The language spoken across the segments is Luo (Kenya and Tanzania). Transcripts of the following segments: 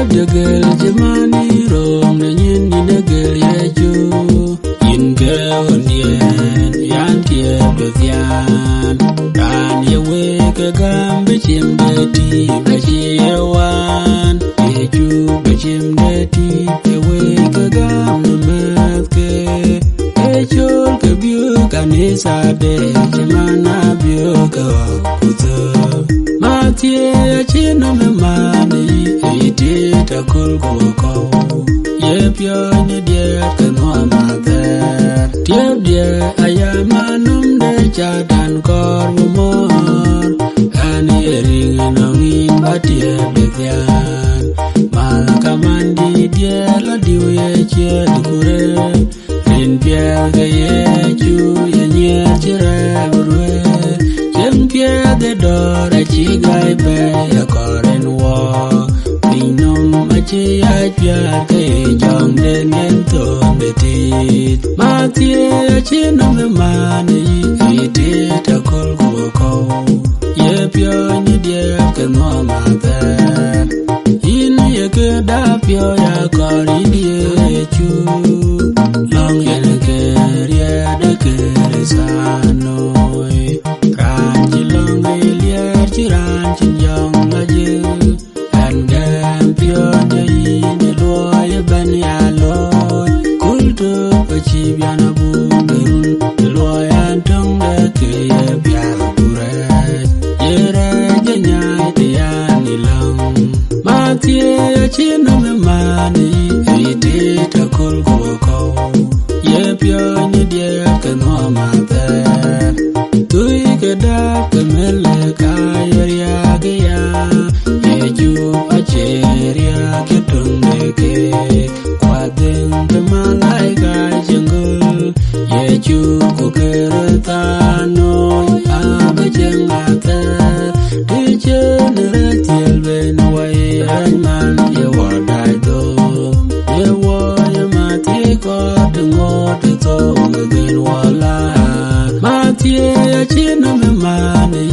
degel jemani rom na nyin ni degel yeju yin geon yen yan tie bezian dan yewe ke gambe chimdeti bejewan yeju bechimdeti yewe ke gambe metke echol ke biu kanisa de jemana biu ke kuzo matie chino me mani iti takul ko ye pyo ni die ke no mate tie die ayamanum de chadan kor mor ani ring no ngin batie begyan mal kamandi die la diwe che dukure rin pye ge ye chu ye nye chire burwe chen pye de dore chi gai be ya koren wo pinom achi ya pya ke jong de ngen to de tit ma tie chi no me mani iti ta kol ko ye pyo ni de ke no ma te in ye ke da pyo ya kori die chu long yen ke ria de ke sanoi ran chi long ye chi ran chi yong ma je an gam pyo de ni lo ye ban ya lo kul to pa chi bya na bu lo ya tong de ke ye bya bu re ye re je nya te ya ni long ma tie chi no me mani iti ta kul ko ye pyo ni die ke no ma te tui ke da ke mele ka ya ge ya ye ju a che ria ke tung de ke kwa den ke ma lai ga jengul ye ju ko ke ta no a be jeng a ta de che ne tiel ben wai an man ye wa dai do ye wo ye ma ti ko de ngo de to gen wala ma ti chi no me mani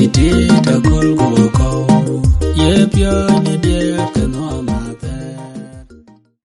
iti ta kul ko ye pyo ni de